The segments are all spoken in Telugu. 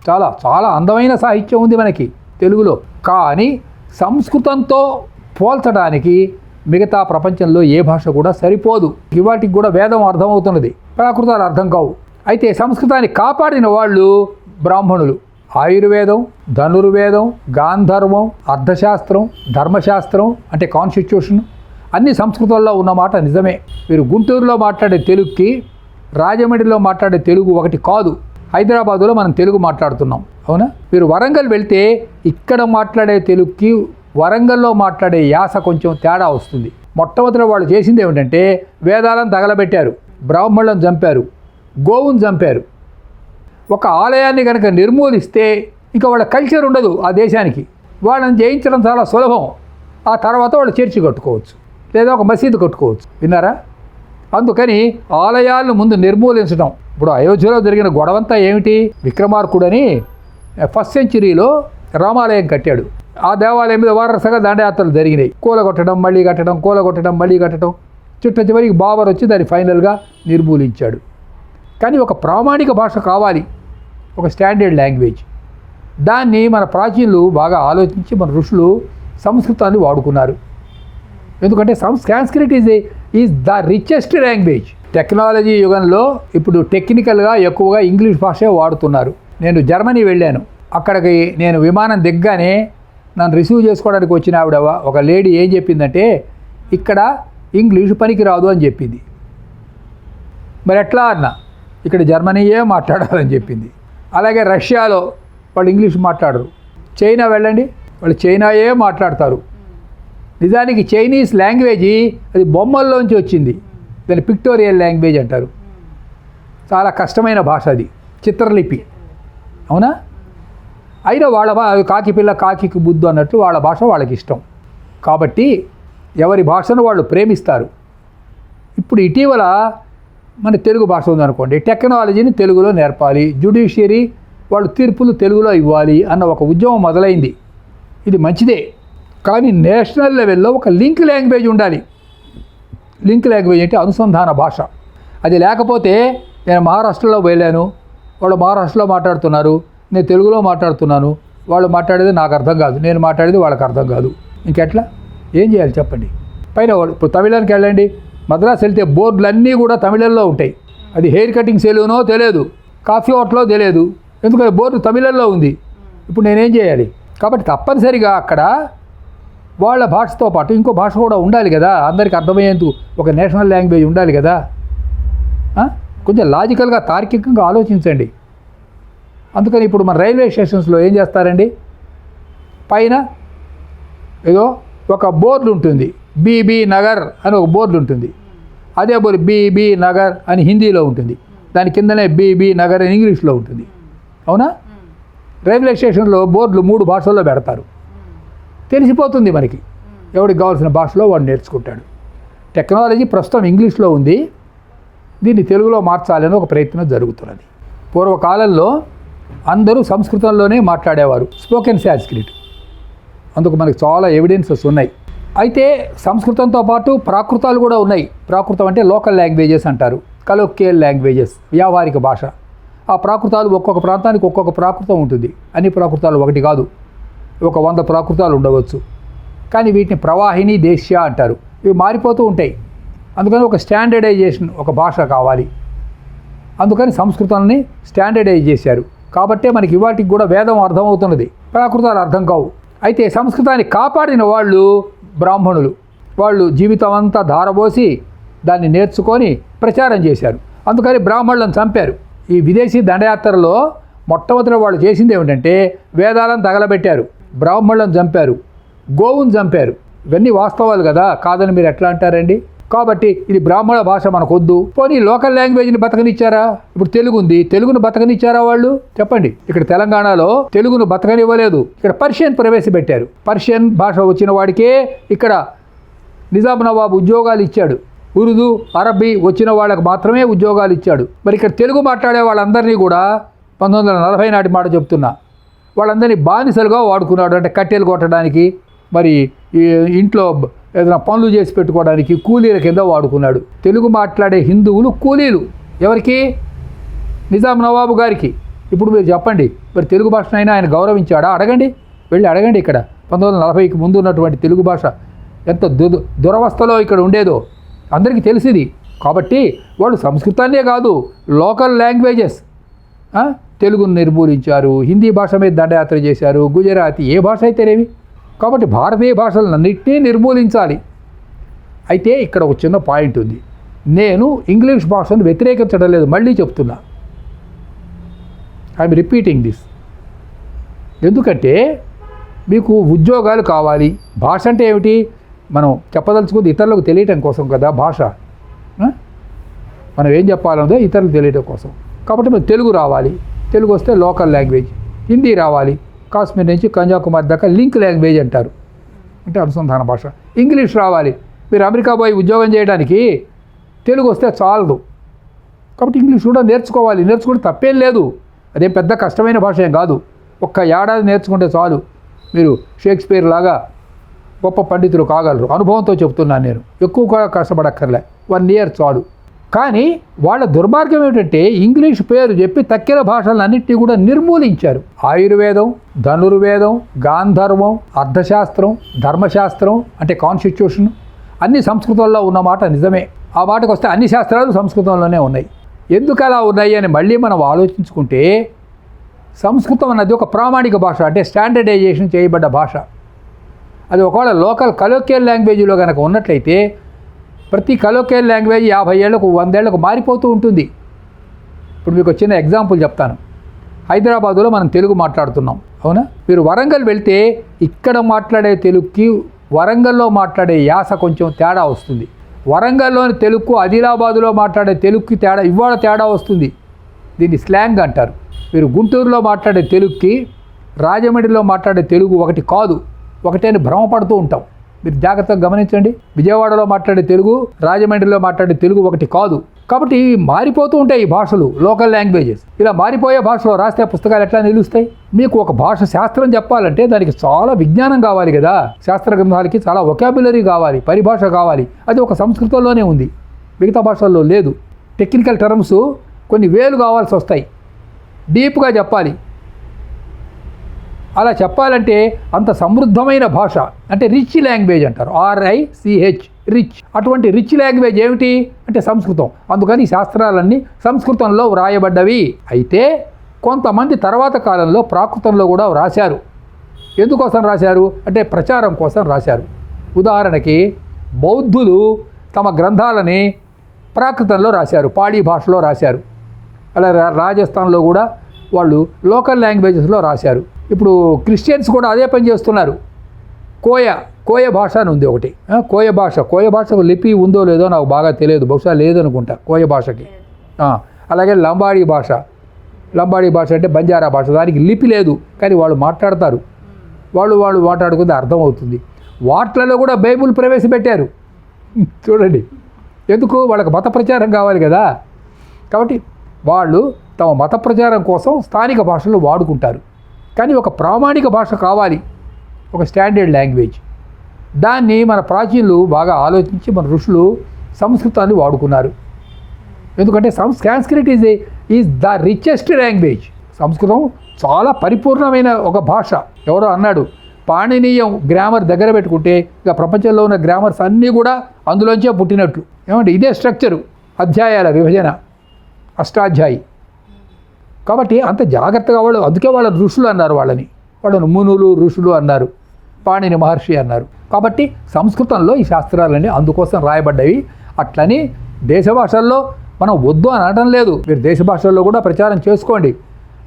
చాలా చాలా అందమైన సాహిత్యం ఉంది మనకి తెలుగులో. కానీ సంస్కృతంతో పోల్చడానికి మిగతా ప్రపంచంలో ఏ భాష కూడా సరిపోదు. ఇవాటికి కూడా వేదం అర్థమవుతున్నది, ప్రాకృతాలు అర్థం కావు. అయితే సంస్కృతాన్ని కాపాడిన వాళ్ళు బ్రాహ్మణులు. ఆయుర్వేదం, ధనుర్వేదం, గాంధర్వం, అర్థశాస్త్రం, ధర్మశాస్త్రం అంటే కాన్స్టిట్యూషన్ అన్ని సంస్కృతంలో ఉన్నమాట నిజమే. మీరు గుంటూరులో మాట్లాడే తెలుగుకి రాజమండ్రిలో మాట్లాడే తెలుగు ఒకటి కాదు. హైదరాబాదులో మనం తెలుగు మాట్లాడుతున్నాం, అవునా? మీరు వరంగల్ వెళ్తే ఇక్కడ మాట్లాడే తెలుగుకి వరంగల్లో మాట్లాడే యాస కొంచెం తేడా వస్తుంది. మొట్టమొదటి వాళ్ళు చేసింది ఏమిటంటే వేదాలను తగలబెట్టారు, బ్రాహ్మణులను చంపారు, గోవును చంపారు. ఒక ఆలయాన్ని కనుక నిర్మూలిస్తే ఇంకా వాళ్ళ కల్చర్ ఉండదు ఆ దేశానికి. వాళ్ళని జయించడం చాలా సులభం. ఆ తర్వాత వాళ్ళు చర్చి కట్టుకోవచ్చు లేదా ఒక మసీదు కట్టుకోవచ్చు. విన్నారా? అందుకని ఆలయాలను ముందు నిర్మూలించడం. ఇప్పుడు అయోధ్యలో జరిగిన గొడవంతా ఏమిటి? విక్రమార్కుడని 1st సెంచరీలో రామాలయం కట్టాడు. ఆ దేవాలయం మీద వరుసగా దండయాత్రలు జరిగినాయి. కూలగొట్టడం, మళ్ళీ కట్టడం, కూలగొట్టడం, మళ్ళీ కట్టడం. చివరికి బాబర్ వచ్చి దాన్ని ఫైనల్గా నిర్మూలించాడు. కానీ ఒక ప్రామాణిక భాష కావాలి, ఒక స్టాండర్డ్ లాంగ్వేజ్. దాన్ని మన ప్రాచీనులు బాగా ఆలోచించి మన ఋషులు సంస్కృతాన్ని వాడుకున్నారు. ఎందుకంటే Sanskrit is the richest language. Technology యుగంలో ఇప్పుడు టెక్నికల్గా ఎక్కువగా ఇంగ్లీష్ భాషే వాడుతున్నారు. నేను జర్మనీ వెళ్ళాను. అక్కడికి నేను విమానం దిగ్గానే నన్ను రిసీవ్ చేసుకోవడానికి వచ్చిన ఆవిడ ఒక లేడీ ఏం చెప్పిందంటే ఇక్కడ ఇంగ్లీష్ పనికి రాదు అని చెప్పింది. మరి ఎట్లా అన్నా, ఇక్కడ జర్మనీయే మాట్లాడాలని చెప్పింది. అలాగే రష్యాలో వాళ్ళు ఇంగ్లీష్ మాట్లాడరు. చైనా వెళ్ళండి, వాళ్ళు చైనాయే మాట్లాడతారు. నిజానికి చైనీస్ లాంగ్వేజ్ అది బొమ్మల్లోంచి వచ్చింది. దాన్ని పిక్టోరియల్ లాంగ్వేజ్ అంటారు. చాలా కష్టమైన భాష అది, చిత్రలిపి, అవునా? అయినా వాళ్ళ కాకి పిల్ల కాకికి బుద్ధు అన్నట్లు వాళ్ళ భాష వాళ్ళకి ఇష్టం. కాబట్టి ఎవరి భాషను వాళ్ళు ప్రేమిస్తారు. ఇప్పుడు ఇటీవల మన తెలుగు భాష ఉందనుకోండి, టెక్నాలజీని తెలుగులో నేర్పాలి, జ్యుడిషియరీ వాళ్ళు తీర్పులు తెలుగులో ఇవ్వాలి అన్న ఒక ఉద్యమం మొదలైంది. ఇది మంచిదే. కానీ నేషనల్ లెవెల్లో ఒక లింక్ లాంగ్వేజ్ ఉండాలి. లింక్ లాంగ్వేజ్ అంటే అనుసంధాన భాష. అది లేకపోతే నేను మహారాష్ట్రలో వెళ్ళాను, వాళ్ళు మహారాష్ట్రలో మాట్లాడుతున్నారు, నేను తెలుగులో మాట్లాడుతున్నాను, వాళ్ళు మాట్లాడేది నాకు అర్థం కాదు, నేను మాట్లాడేది వాళ్ళకి అర్థం కాదు. ఇంకెట్లా? ఏం చేయాలి చెప్పండి? పైన ఇప్పుడు తమిళానికి వెళ్ళండి, మద్రాసు వెళ్తే బోర్డులన్నీ కూడా తమిళంలో ఉంటాయి. అది హెయిర్ కటింగ్ సెలూనో తెలియదు, కాఫీ హోటలో తెలియదు, ఎందుకంటే బోర్డు తమిళంలో ఉంది. ఇప్పుడు నేనేం చేయాలి? కాబట్టి తప్పనిసరిగా అక్కడ వాళ్ళ భాషతో పాటు ఇంకో భాష కూడా ఉండాలి కదా, అందరికీ అర్థమయ్యేందుకు ఒక నేషనల్ లాంగ్వేజ్ ఉండాలి కదా. కొంచెం లాజికల్గా తార్కికంగా ఆలోచించండి. అందుకని ఇప్పుడు మన రైల్వే స్టేషన్స్లో ఏం చేస్తారండి, పైన ఏదో ఒక బోర్డు ఉంటుంది, బీబీ నగర్ అని ఒక బోర్డు ఉంటుంది. అదే బోర్డు బీబీ నగర్ అని హిందీలో ఉంటుంది, దాని కిందనే బీబీ నగర్ అని ఇంగ్లీష్లో ఉంటుంది, అవునా? రైల్వే స్టేషన్లో బోర్డులు 3 భాషల్లో పెడతారు. తెలిసిపోతుంది మనకి, ఎవరికి కావాల్సిన భాషలో వాడు నేర్చుకుంటాడు. టెక్నాలజీ ప్రస్తుతం ఇంగ్లీష్లో ఉంది, దీన్ని తెలుగులో మార్చాలని ఒక ప్రయత్నం జరుగుతున్నది. పూర్వకాలంలో అందరూ సంస్కృతంలోనే మాట్లాడేవారు, స్పోకెన్ సాంస్క్రిట్. అందుకు మనకు చాలా ఎవిడెన్సెస్ ఉన్నాయి. అయితే సంస్కృతంతో పాటు ప్రాకృతాలు కూడా ఉన్నాయి. ప్రాకృతం అంటే లోకల్ లాంగ్వేజెస్ అంటారు, కలోక్యల్ లాంగ్వేజెస్, వ్యావహారిక భాష. ఆ ప్రాకృతాలు ఒక్కొక్క ప్రాంతానికి ఒక్కొక్క ప్రాకృతం ఉంటుంది. అన్ని ప్రాకృతాలు ఒకటి కాదు, ఒక 100 ప్రాకృతాలు ఉండవచ్చు. కానీ వీటిని ప్రవాహిని, దేశ్య అంటారు. ఇవి మారిపోతూ ఉంటాయి. అందుకని ఒక స్టాండర్డైజేషన్, ఒక భాష కావాలి. అందుకని సంస్కృతాన్ని స్టాండర్డైజ్ చేశారు. కాబట్టే మనకి ఇవాటికి కూడా వేదం అర్థమవుతున్నది, ప్రాకృతాలు అర్థం కావు. అయితే సంస్కృతాన్ని కాపాడిన వాళ్ళు బ్రాహ్మణులు. వాళ్ళు జీవితం అంతా ధారపోసి దాన్ని నేర్చుకొని ప్రచారం చేశారు. అందుకని బ్రాహ్మణులను చంపారు. ఈ విదేశీ దండయాత్రలో మొట్టమొదటి వాళ్ళు చేసింది ఏమిటంటే వేదాలను తగలబెట్టారు, బ్రాహ్మణులను చంపారు, గోవును చంపారు. ఇవన్నీ వాస్తవాలు కదా, కాదని మీరు ఎట్లా అంటారండి? కాబట్టి ఇది బ్రాహ్మణ భాష మనకొద్దు. పోనీ లోకల్ లాంగ్వేజ్ని బతకనిచ్చారా? ఇప్పుడు తెలుగు ఉంది, తెలుగును బతకనిచ్చారా వాళ్ళు? చెప్పండి. ఇక్కడ తెలంగాణలో తెలుగును బతకనివ్వలేదు, ఇక్కడ పర్షియన్ ప్రవేశపెట్టారు. పర్షియన్ భాష వచ్చిన వాడికే ఇక్కడ నిజాం నవాబు ఉద్యోగాలు ఇచ్చాడు. ఉర్దూ, అరబీ వచ్చిన వాళ్ళకి మాత్రమే ఉద్యోగాలు ఇచ్చాడు. మరి ఇక్కడ తెలుగు మాట్లాడే వాళ్ళందరినీ కూడా 1940 నాటి మాట చెప్తున్నా, వాళ్ళందరినీ బానిసలుగా వాడుకున్నాడు. అంటే కట్టెలు కొట్టడానికి, మరి ఈ ఇంట్లో ఏదైనా పనులు చేసి పెట్టుకోవడానికి కూలీల కింద వాడుకున్నాడు. తెలుగు మాట్లాడే హిందువులు కూలీలు ఎవరికి? నిజాం నవాబు గారికి. ఇప్పుడు మీరు చెప్పండి, మరి తెలుగు భాషనైనా ఆయన గౌరవించాడా? అడగండి, వెళ్ళి అడగండి. ఇక్కడ 1940కి ముందు ఉన్నటువంటి తెలుగు భాష ఎంత దురవస్థలో ఇక్కడ ఉండేదో అందరికీ తెలిసింది. కాబట్టి వాళ్ళు సంస్కృతాన్నే కాదు, లోకల్ లాంగ్వేజెస్ తెలుగును నిర్మూలించారు, హిందీ భాష మీద దండయాత్ర చేశారు, గుజరాతీ ఏ భాష అయితేనేమి. కాబట్టి భారతీయ భాషలన్నింటినీ నిర్మూలించాలి. అయితే ఇక్కడ ఒక చిన్న పాయింట్ ఉంది. నేను ఇంగ్లీష్ భాషను వ్యతిరేకించడం లేదు, మళ్ళీ చెప్తున్నా. I'm repeating this. ఎందుకంటే మీకు ఉద్యోగాలు కావాలి. భాష అంటే ఏమిటి? మనం చెప్పదలుచుకుంది ఇతరులకు తెలియటం కోసం కదా భాష. మనం ఏం చెప్పాలన్నదో ఇతరులకు తెలియటం కోసం. కాబట్టి మనం తెలుగు రావాలి, తెలుగు వస్తే లోకల్ లాంగ్వేజ్. హిందీ రావాలి, కాశ్మీర్ నుంచి కన్యాకుమారి దాకా లింక్ లాంగ్వేజ్ అంటారు, అంటే అనుసంధాన భాష. ఇంగ్లీష్ రావాలి, మీరు అమెరికా పోయి ఉద్యోగం చేయడానికి తెలుగు వస్తే చాలదు. కాబట్టి ఇంగ్లీష్ కూడా నేర్చుకోవాలి. నేర్చుకుంటే తప్పేం లేదు, అదేం పెద్ద కష్టమైన భాష ఏం కాదు. ఒక్క ఏడాది నేర్చుకుంటే చాలు, మీరు షేక్స్పియర్ లాగా గొప్ప పండితులు కాగలరు. అనుభవంతో చెప్తున్నాను నేను, ఎక్కువ కష్టపడక్కర్లే, 1 year చాలు. కానీ వాళ్ళ దుర్మార్గం ఏమిటంటే ఇంగ్లీష్ పేరు చెప్పి తక్కిన భాషలన్నింటినీ కూడా నిర్మూలించారు. ఆయుర్వేదం, ధనుర్వేదం, గాంధర్వం, అర్థశాస్త్రం, ధర్మశాస్త్రం అంటే కాన్స్టిట్యూషన్ అన్ని సంస్కృతంలో ఉన్నమాట నిజమే. ఆ మాటకు వస్తే అన్ని శాస్త్రాలు సంస్కృతంలోనే ఉన్నాయి. ఎందుకు అలా ఉన్నాయి అని మళ్ళీ మనం ఆలోచించుకుంటే, సంస్కృతం అన్నది ఒక ప్రామాణిక భాష, అంటే స్టాండర్డైజేషన్ చేయబడ్డ భాష. అది ఒకవేళ లోకల్ కలోకియల్ లాంగ్వేజ్లో కనుక ఉన్నట్లయితే ప్రతి కలోకియల్ లాంగ్వేజ్ 50 ఏళ్లకు 100 ఏళ్లకు మారిపోతూ ఉంటుంది. ఇప్పుడు మీకు చిన్న ఎగ్జాంపుల్ చెప్తాను. హైదరాబాదులో మనం తెలుగు మాట్లాడుతున్నాం, అవునా? మీరు వరంగల్ వెళ్తే ఇక్కడ మాట్లాడే తెలుగుకి వరంగల్లో మాట్లాడే యాస కొంచెం తేడా వస్తుంది. వరంగల్లోని తెలుగుకు ఆదిలాబాదులో మాట్లాడే తెలుగుకి ఇవాళ తేడా వస్తుంది. దీన్ని స్లాంగ్ అంటారు. మీరు గుంటూరులో మాట్లాడే తెలుగుకి రాజమండ్రిలో మాట్లాడే తెలుగు ఒకటి కాదు, ఒకటేని భ్రమపడుతూ ఉంటాం. మీరు జాగ్రత్తగా గమనించండి. విజయవాడలో మాట్లాడే తెలుగు, రాజమండ్రిలో మాట్లాడే తెలుగు ఒకటి కాదు. కాబట్టి మారిపోతూ ఉంటాయి ఈ భాషలు, లోకల్ లాంగ్వేజెస్. ఇలా మారిపోయే భాషలో రాస్తే పుస్తకాలు ఎట్లా నిలుస్తాయి? మీకు ఒక భాష శాస్త్రం చెప్పాలంటే దానికి చాలా విజ్ఞానం కావాలి కదా. శాస్త్ర గ్రంథాలకి చాలా వొకాబులరీ కావాలి, పరిభాష కావాలి. అది ఒక సంస్కృతంలోనే ఉంది, మిగతా భాషల్లో లేదు. టెక్నికల్ టర్మ్స్ కొన్ని వేలు కావాల్సి వస్తాయి, డీప్గా చెప్పాలి. అలా చెప్పాలంటే అంత సమృద్ధమైన భాష అంటే రిచ్ లాంగ్వేజ్ అంటారు, RICH, రిచ్. అటువంటి రిచ్ లాంగ్వేజ్ ఏమిటి అంటే సంస్కృతం. అందుకని శాస్త్రాలన్నీ సంస్కృతంలో వ్రాయబడ్డవి. అయితే కొంతమంది తర్వాత కాలంలో ప్రాకృతంలో కూడా రాశారు. ఎందుకోసం రాశారు అంటే ప్రచారం కోసం రాశారు. ఉదాహరణకి బౌద్ధులు తమ గ్రంథాలని ప్రాకృతంలో రాశారు, పాడి భాషలో రాశారు. అలా రాజస్థాన్లో కూడా వాళ్ళు లోకల్ లాంగ్వేజెస్లో రాశారు. ఇప్పుడు క్రిస్టియన్స్ కూడా అదే పని చేస్తున్నారు. కోయ భాష అని ఉంది ఒకటి, కోయ భాషకు లిపి ఉందో లేదో నాకు బాగా తెలియదు, బహుశా లేదనుకుంటా కోయ భాషకి. అలాగే లంబాడీ భాష అంటే బంజారా భాష, దానికి లిపి లేదు, కానీ వాళ్ళు మాట్లాడతారు. వాళ్ళు మాట్లాడుకుంటే అర్థమవుతుంది. వాట్లలో కూడా బైబుల్ ప్రవేశపెట్టారు. చూడండి, ఎందుకు? వాళ్ళకి మత ప్రచారం కావాలి కదా. కాబట్టి వాళ్ళు తమ మత ప్రచారం కోసం స్థానిక భాషలు వాడుకుంటారు. కానీ ఒక ప్రామాణిక భాష కావాలి, ఒక స్టాండర్డ్ లాంగ్వేజ్. దాన్ని మన ప్రాచీనులు బాగా ఆలోచించి మన ఋషులు సంస్కృతాన్ని వాడుకున్నారు. ఎందుకంటే Sanskrit is the richest language. సంస్కృతం చాలా పరిపూర్ణమైన ఒక భాష. ఎవరో అన్నాడు, పాణినీయం గ్రామర్ దగ్గర పెట్టుకుంటే ఇక ప్రపంచంలో ఉన్న గ్రామర్స్ అన్నీ కూడా అందులోంచే పుట్టినట్లు. ఏమంటే ఇదే స్ట్రక్చరు, అధ్యాయాల విభజన, అష్టాధ్యాయి. కాబట్టి అంత జాగ్రత్తగా అందుకే వాళ్ళ ఋషులు అన్నారు, వాళ్ళను మునులు ఋషులు అన్నారు, పాణిని మహర్షి అన్నారు. కాబట్టి సంస్కృతంలో ఈ శాస్త్రాలన్నీ అందుకోసం రాయబడ్డవి. అట్లని దేశ భాషల్లో మనం వద్దు అని అనడం లేదు. మీరు దేశ భాషల్లో కూడా ప్రచారం చేసుకోండి.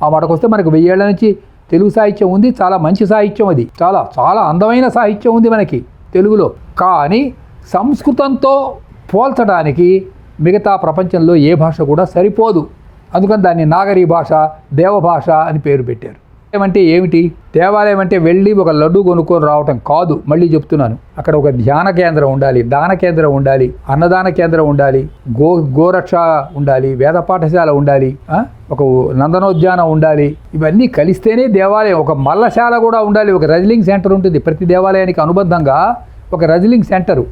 ఆ మాటకు వస్తే మనకు 1000 ఏళ్ల నుంచి తెలుగు సాహిత్యం ఉంది, చాలా మంచి సాహిత్యం. అది చాలా చాలా అందమైన సాహిత్యం ఉంది మనకి తెలుగులో. కానీ సంస్కృతంతో పోల్చడానికి మిగతా ప్రపంచంలో ఏ భాష కూడా సరిపోదు. అందుకని దాన్ని నాగరీ భాష, దేవభాష అని పేరు పెట్టారు. ఏమంటే ఏమిటి? దేవాలయం అంటే వెళ్ళి ఒక లడ్డు కొనుక్కొని రావటం కాదు. మళ్ళీ చెప్తున్నాను, అక్కడ ఒక ధ్యాన కేంద్రం ఉండాలి, దాన కేంద్రం ఉండాలి, అన్నదాన కేంద్రం ఉండాలి, గోరక్ష ఉండాలి, వేద పాఠశాల ఉండాలి, ఒక నందనోద్యానం ఉండాలి. ఇవన్నీ కలిస్తేనే దేవాలయం. ఒక మల్లశాల కూడా ఉండాలి, ఒక రెజ్లింగ్ సెంటర్ ఉంటుంది ప్రతి దేవాలయానికి అనుబంధంగా, ఒక రెజ్లింగ్ సెంటరు.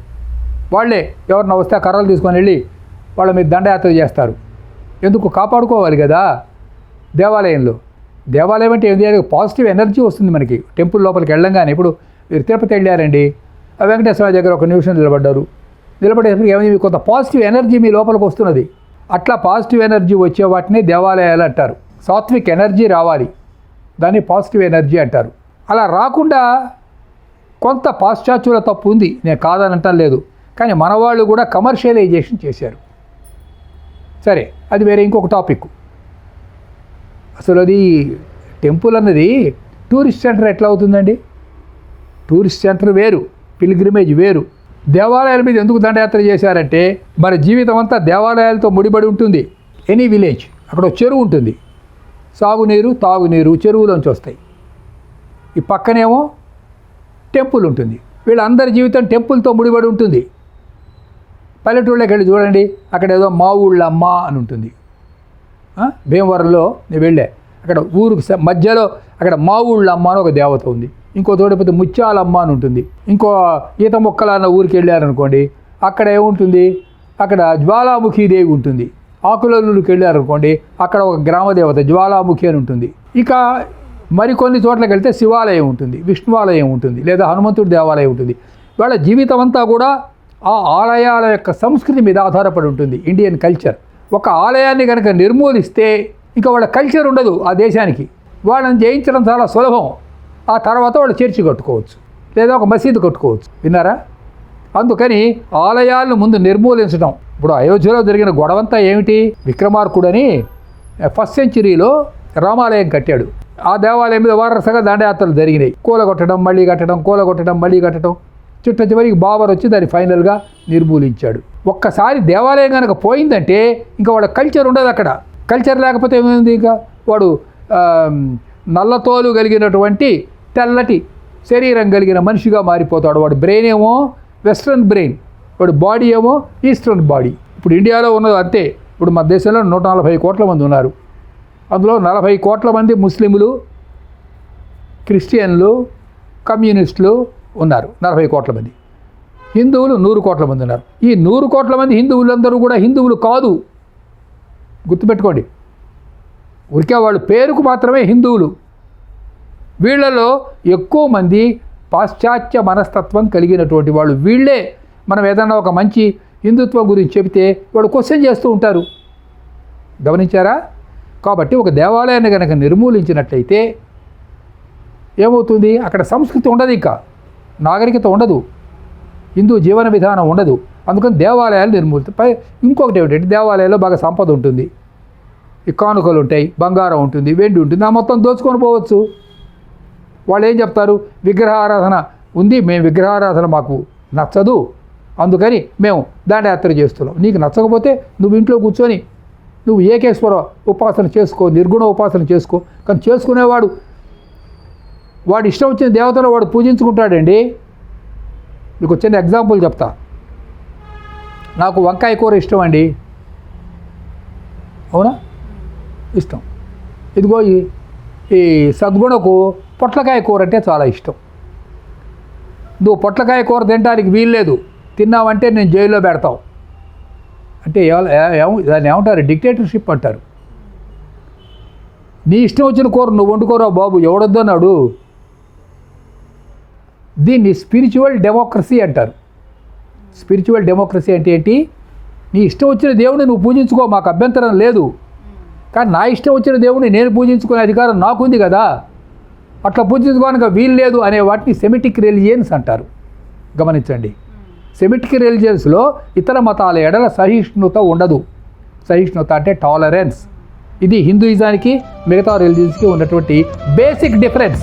వాళ్ళే ఎవరన్నా వస్తే కర్రలు తీసుకొని వెళ్ళి వాళ్ళ మీద దండయాత్ర చేస్తారు. ఎందుకు? కాపాడుకోవాలి కదా దేవాలయంలో. దేవాలయం అంటే ఏంటి, పాజిటివ్ ఎనర్జీ వస్తుంది మనకి టెంపుల్ లోపలికి వెళ్ళంగానే. ఇప్పుడు మీరు తిరుపతి వెళ్ళారండి, ఆ వెంకటేశ్వర దగ్గర ఒక నిమిషం నిలబడేసరికి ఏమైంది, మీకు కొంత పాజిటివ్ ఎనర్జీ మీ లోపలికి వస్తున్నది. అట్లా పాజిటివ్ ఎనర్జీ వచ్చే వాటిని దేవాలయాలు అంటారు. సాత్విక్ ఎనర్జీ రావాలి, దాన్ని పాజిటివ్ ఎనర్జీ అంటారు. అలా రాకుండా కొంత పాశ్చాత్యుల తప్పు ఉంది, నేను కాదనంటం లేదు, కానీ మన వాళ్ళు కూడా కమర్షియలైజేషన్ చేశారు. సరే, అది వేరే ఇంకొక టాపిక్. అసలు అది టెంపుల్ అన్నది టూరిస్ట్ సెంటర్ ఎట్లా అవుతుందండి? టూరిస్ట్ సెంటర్ వేరు, పిల్గ్రిమేజ్ వేరు. దేవాలయాల మీద ఎందుకు దండయాత్ర చేశారంటే మన జీవితం అంతా దేవాలయాలతో ముడిపడి ఉంటుంది. ఎనీ విలేజ్ అక్కడ చెరువు ఉంటుంది, సాగునీరు తాగునీరు చెరువులోంచి వస్తాయి. ఈ పక్కనేమో టెంపుల్ ఉంటుంది, వీళ్ళందరి జీవితం టెంపుల్తో ముడిపడి ఉంటుంది. పల్లెటూళ్ళకి వెళ్ళి చూడండి, అక్కడ ఏదో మా ఊళ్ళమ్మ అని ఉంటుంది. భీమవరంలో నేను వెళ్ళా, అక్కడ ఊరికి మధ్యలో అక్కడ మా ఊళ్ళమ్మ అని ఒక దేవత ఉంది. ఇంకో తోడిపోతే ముత్యాలమ్మ అని ఉంటుంది. ఇంకో ఈత మొక్కల అన్న ఊరికి వెళ్ళారనుకోండి, అక్కడ ఏముంటుంది, అక్కడ జ్వాలాముఖీదేవి ఉంటుంది. ఆకులూరుకి వెళ్ళారనుకోండి, అక్కడ ఒక గ్రామదేవత జ్వాలాముఖి అని ఉంటుంది. ఇక మరికొన్ని చోట్లకి వెళ్తే శివాలయం ఉంటుంది, విష్ణువాలయం ఉంటుంది, లేదా హనుమంతుడి దేవాలయం ఉంటుంది. వాళ్ళ జీవితం అంతా కూడా ఆ ఆలయాల యొక్క సంస్కృతి మీద ఆధారపడి ఉంటుంది. Indian culture. ఒక ఆలయాన్ని కనుక నిర్మూలిస్తే ఇంకా వాళ్ళ కల్చర్ ఉండదు ఆ దేశానికి. వాళ్ళని జయించడం చాలా సులభం. ఆ తర్వాత వాళ్ళు చర్చి కట్టుకోవచ్చు, లేదా ఒక మసీదు కట్టుకోవచ్చు. విన్నారా? అందుకని ఆలయాలను ముందు నిర్మూలించడం. ఇప్పుడు అయోధ్యలో జరిగిన గొడవంతా ఏమిటి? విక్రమార్కుడని 1st సెంచరీలో రామాలయం కట్టాడు. ఆ దేవాలయం మీద వరుసగా దండయాత్రలు జరిగినాయి. కూలగొట్టడం, మళ్ళీ కట్టడం, కూలగొట్టడం, మళ్ళీ కట్టడం. చివరికి బాబర్ వచ్చి దాన్ని ఫైనల్గా నిర్మూలించాడు. ఒక్కసారి దేవాలయం కనుక పోయిందంటే ఇంకా వాళ్ళ కల్చర్ ఉండదు అక్కడ. కల్చర్ లేకపోతే ఏమైంది, ఇంకా వాడు నల్లతోలు కలిగినటువంటి తెల్లటి శరీరం కలిగిన మనిషిగా మారిపోతాడు. వాడు బ్రెయిన్ ఏమో వెస్ట్రన్ బ్రెయిన్, వాడు బాడీ ఏమో ఈస్టర్న్ బాడీ. ఇప్పుడు ఇండియాలో ఉన్నది అంతే. ఇప్పుడు మన దేశంలో 140 కోట్ల మంది ఉన్నారు. అందులో 40 కోట్ల మంది ముస్లింలు, క్రిస్టియన్లు, కమ్యూనిస్టులు ఉన్నారు. 40 కోట్ల మంది. హిందువులు 100 కోట్ల మంది ఉన్నారు. ఈ 100 కోట్ల మంది హిందువులందరూ కూడా హిందువులు కాదు, గుర్తుపెట్టుకోండి. ఊరికే వాళ్ళు పేరుకు మాత్రమే హిందువులు. వీళ్ళలో ఎక్కువ మంది పాశ్చాత్య మనస్తత్వం కలిగినటువంటి వాళ్ళు. వీళ్ళే మనం ఏదన్నా ఒక మంచి హిందుత్వం గురించి చెబితే వాడు క్వశ్చన్ చేస్తూ ఉంటారు. గమనించారా? కాబట్టి ఒక దేవాలయాన్ని కనుక నిర్మూలించినట్లయితే ఏమవుతుంది, అక్కడ సంస్కృతి ఉండదు, ఇంకా నాగరికత ఉండదు, హిందూ జీవన విధానం ఉండదు. అందుకని దేవాలయాలు నిర్మూలిత. ఇంకొకటి ఏమిటంటే దేవాలయాల్లో బాగా సంపద ఉంటుంది, ఈ కానుకలు ఉంటాయి, బంగారం ఉంటుంది, వెండి ఉంటుంది. ఆ మొత్తం దోచుకొని పోవచ్చు. వాళ్ళు ఏం చెప్తారు, విగ్రహారాధన ఉంది, మేము విగ్రహారాధన మాకు నచ్చదు, అందుకని మేము దండయాత్ర చేస్తున్నాం. నీకు నచ్చకపోతే నువ్వు ఇంట్లో కూర్చొని నువ్వు ఏకేశ్వర ఉపాసన చేసుకో, నిర్గుణ ఉపాసన చేసుకో. కానీ చేసుకునేవాడు వాడు ఇష్టం వచ్చిన దేవతను వాడు పూజించుకుంటాడండి. మీకు చిన్న ఎగ్జాంపుల్ చెప్తా. నాకు వంకాయ కూర ఇష్టం అండి, అవునా? ఇష్టం. ఇదిగో ఈ సద్గుణకు పొట్లకాయ కూర అంటే చాలా ఇష్టం. నువ్వు పొట్లకాయ కూర తినడానికి వీల్లేదు, తిన్నావంటే నేను జైల్లో పెడతావు అంటే దాన్ని ఏమంటారు, డిక్టేటర్షిప్ అంటారు. నీ ఇష్టం వచ్చిన కూర నువ్వు వండుకోరా బాబు, ఎవడొద్దన్నాడు. దీన్ని స్పిరిచువల్ డెమోక్రసీ అంటారు. స్పిరిచువల్ డెమోక్రసీ అంటే ఏంటి? నీ ఇష్టం వచ్చిన దేవుడిని నువ్వు పూజించుకో, మాకు అభ్యంతరం లేదు, కానీ నా ఇష్టం వచ్చిన దేవుడిని నేను పూజించుకునే అధికారం నాకుంది కదా, అట్లా పూజించుకోవడానికి వీలు లేదు అనే వాటిని సెమిటిక్ రిలిజియన్స్ అంటారు. గమనించండి, సెమిటిక్ రిలిజియన్స్లో ఇతర మతాల ఎడల సహిష్ణుత ఉండదు. సహిష్ణుత అంటే టాలరెన్స్. ఇది హిందూయిజానికి మిగతా రిలిజియన్స్కి ఉన్నటువంటి బేసిక్ డిఫరెన్స్.